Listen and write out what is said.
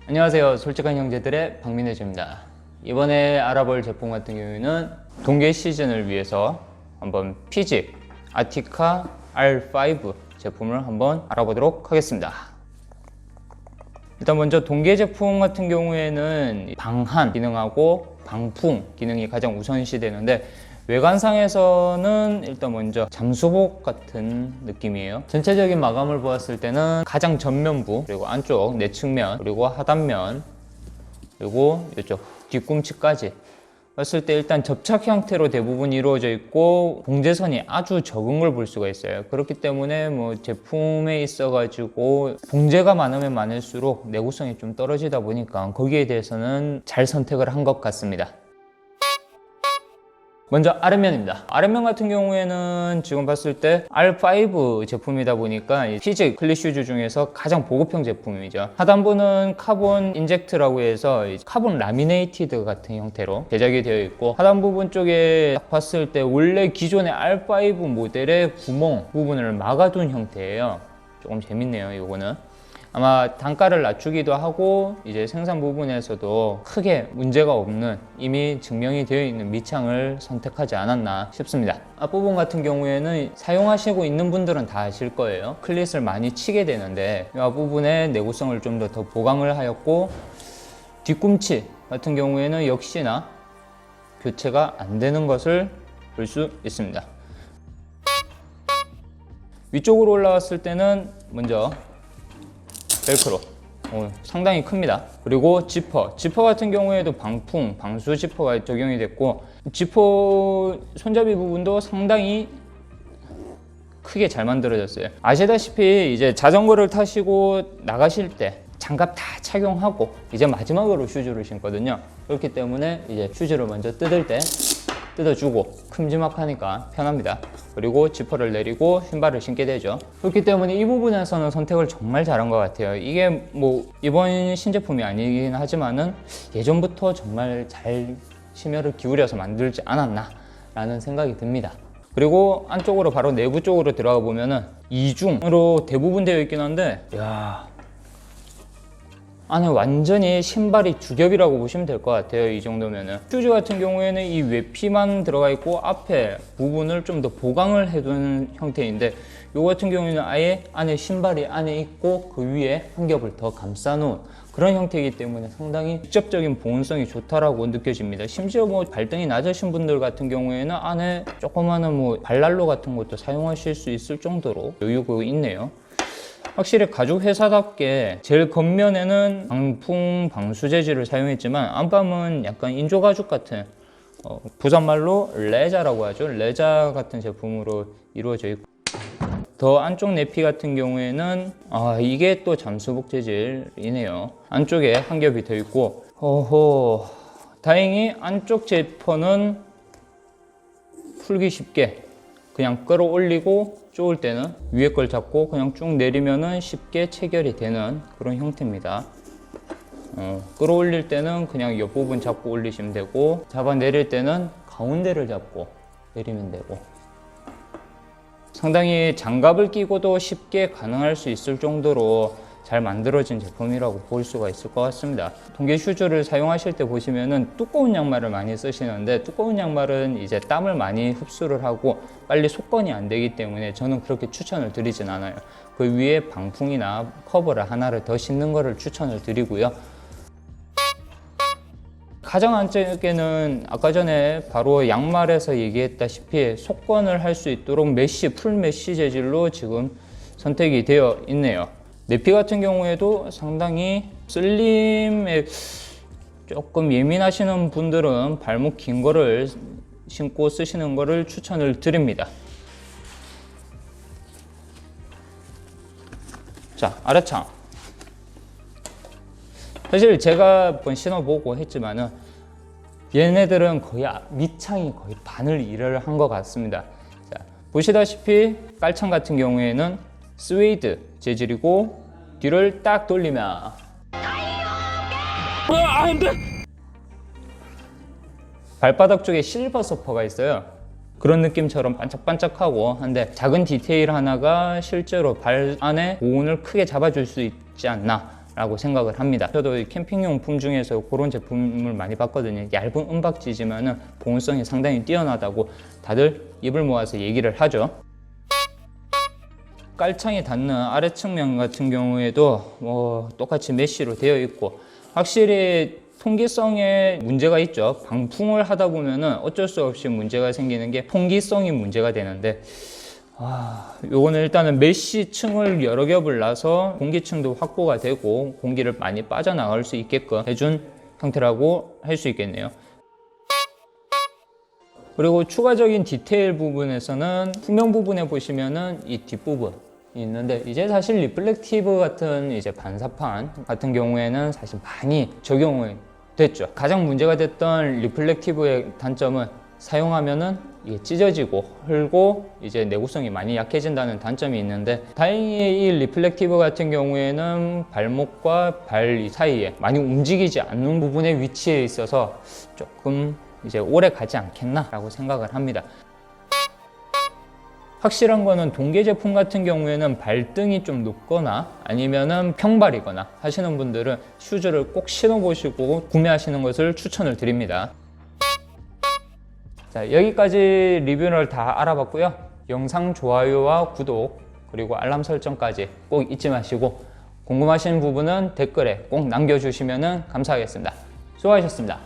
안녕하세요. 솔직한 형제들의 박민혜주입니다. 이번에 알아볼 제품 같은 경우에는 동계 시즌을 위해서 한번 피직 아티카 R5 제품을 한번 알아보도록 하겠습니다. 일단 먼저 동계 제품 같은 경우에는 방한 기능하고 방풍 기능이 가장 우선시 되는데, 외관상에서는 일단 먼저 잠수복 같은 느낌이에요. 전체적인 마감을 보았을 때는 가장 전면부, 그리고 안쪽 내측면, 그리고 하단면, 그리고 이쪽 뒤꿈치까지 봤을 때 일단 접착 형태로 대부분 이루어져 있고 봉제선이 아주 적은 걸 볼 수가 있어요. 그렇기 때문에 뭐 제품에 있어 가지고 봉제가 많으면 많을수록 내구성이 좀 떨어지다 보니까 거기에 대해서는 잘 선택을 한 것 같습니다. 먼저 아랫면입니다. 아랫면 같은 경우에는 지금 봤을 때 R5 제품이다 보니까 피직 클릿 슈즈 중에서 가장 보급형 제품이죠. 하단부는 카본 인젝트라고 해서 카본 라미네이티드 같은 형태로 제작이 되어 있고, 하단 부분 쪽에 딱 봤을 때 원래 기존의 R5 모델의 구멍 부분을 막아둔 형태예요. 조금 재밌네요. 이거는 아마 단가를 낮추기도 하고 이제 생산 부분에서도 크게 문제가 없는, 이미 증명이 되어 있는 밑창을 선택하지 않았나 싶습니다. 앞부분 같은 경우에는 사용하시고 있는 분들은 다 아실 거예요. 클릿을 많이 치게 되는데 이 앞부분에 내구성을 좀 더 보강을 하였고, 뒤꿈치 같은 경우에는 역시나 교체가 안 되는 것을 볼 수 있습니다. 위쪽으로 올라왔을 때는 먼저 벨크로 상당히 큽니다. 그리고 지퍼 같은 경우에도 방풍, 방수 지퍼가 적용이 됐고, 지퍼 손잡이 부분도 상당히 크게 잘 만들어졌어요. 아시다시피 이제 자전거를 타시고 나가실 때 장갑 다 착용하고 이제 마지막으로 슈즈를 신거든요. 그렇기 때문에 이제 슈즈를 먼저 뜯을 때 뜯어주고 큼지막하니까 편합니다. 그리고 지퍼를 내리고 신발을 신게 되죠. 그렇기 때문에 이 부분에서는 선택을 정말 잘한 것 같아요. 이게 뭐 이번 신제품이 아니긴 하지만은 예전부터 정말 잘 심혈을 기울여서 만들지 않았나 라는 생각이 듭니다. 그리고 안쪽으로 바로 내부 쪽으로 들어가 보면은 이중으로 대부분 되어 있긴 한데, 야, 안에 완전히 신발이 주겹이라고 보시면 될 것 같아요. 이 정도면은. 슈즈 같은 경우에는 이 외피만 들어가 있고 앞에 부분을 좀 더 보강을 해둔 형태인데, 이 같은 경우에는 아예 안에 신발이 안에 있고 그 위에 한 겹을 더 감싸 놓은 그런 형태이기 때문에 상당히 직접적인 보온성이 좋다라고 느껴집니다. 심지어 뭐 발등이 낮으신 분들 같은 경우에는 안에 조그마한 뭐 발난로 같은 것도 사용하실 수 있을 정도로 여유가 있네요. 확실히 가죽 회사답게 제일 겉면에는 방풍 방수 재질을 사용했지만 안감은 약간 인조 가죽 같은 부산말로 레자라고 하죠. 레자 같은 제품으로 이루어져 있고, 더 안쪽 내피 같은 경우에는 이게 또 잠수복 재질이네요. 안쪽에 한 겹이 더 있고, 다행히 안쪽 지퍼는 풀기 쉽게 그냥 끌어올리고 쪼을 때는 위에 걸 잡고 그냥 쭉 내리면은 쉽게 체결이 되는 그런 형태입니다. 끌어올릴 때는 그냥 옆부분 잡고 올리시면 되고, 잡아 내릴 때는 가운데를 잡고 내리면 되고, 상당히 장갑을 끼고도 쉽게 가능할 수 있을 정도로 잘 만들어진 제품이라고 볼 수가 있을 것 같습니다. 동계 슈즈를 사용하실 때 보시면은 두꺼운 양말을 많이 쓰시는데, 두꺼운 양말은 이제 땀을 많이 흡수를 하고 빨리 속건이 안 되기 때문에 저는 그렇게 추천을 드리진 않아요. 그 위에 방풍이나 커버를 하나를 더 신는 거를 추천을 드리고요. 가장 안쪽에는 아까 전에 바로 양말에서 얘기했다시피 속건을 할 수 있도록 메쉬, 풀 메쉬 재질로 지금 선택이 되어 있네요. 내피 같은 경우에도 상당히 슬림에 조금 예민하시는 분들은 발목 긴 거를 신고 쓰시는 거를 추천을 드립니다. 자, 아래창. 사실 제가 한번 신어보고 했지만은 얘네들은 거의 밑창이 거의 반을 일을 한 것 같습니다. 자, 보시다시피 깔창 같은 경우에는 스웨이드 재질이고, 뒤를 딱 돌리면 발바닥 쪽에 실버 서퍼가 있어요. 그런 느낌처럼 반짝반짝하고 한데 작은 디테일 하나가 실제로 발 안에 보온을 크게 잡아줄 수 있지 않나 라고 생각을 합니다. 저도 캠핑용품 중에서 그런 제품을 많이 봤거든요. 얇은 은박지지만은 보온성이 상당히 뛰어나다고 다들 입을 모아서 얘기를 하죠. 깔창이 닿는 아래 측면 같은 경우에도 똑같이 메쉬로 되어 있고 확실히 통기성에 문제가 있죠. 방풍을 하다 보면은 어쩔 수 없이 문제가 생기는 게 통기성이 문제가 되는데 요거는 일단은 메쉬층을 여러 겹을 놔서 공기층도 확보가 되고 공기를 많이 빠져나갈 수 있게끔 해준 형태라고 할 수 있겠네요. 그리고 추가적인 디테일 부분에서는 후면 부분에 보시면은 이 뒷부분 있는데 이제 사실 리플렉티브 같은 이제 반사판 같은 경우에는 사실 많이 적용이 됐죠. 가장 문제가 됐던 리플렉티브의 단점은 사용하면은 이게 찢어지고 흘고 이제 내구성이 많이 약해진다는 단점이 있는데 다행히 이 리플렉티브 같은 경우에는 발목과 발 사이에 많이 움직이지 않는 부분에 위치해 있어서 조금 이제 오래 가지 않겠나 라고 생각을 합니다. 확실한 거는 동계 제품 같은 경우에는 발등이 좀 높거나 아니면은 평발이거나 하시는 분들은 슈즈를 꼭 신어보시고 구매하시는 것을 추천을 드립니다. 자, 여기까지 리뷰를 다 알아봤고요. 영상 좋아요와 구독 그리고 알람 설정까지 꼭 잊지 마시고 궁금하신 부분은 댓글에 꼭 남겨주시면 감사하겠습니다. 수고하셨습니다.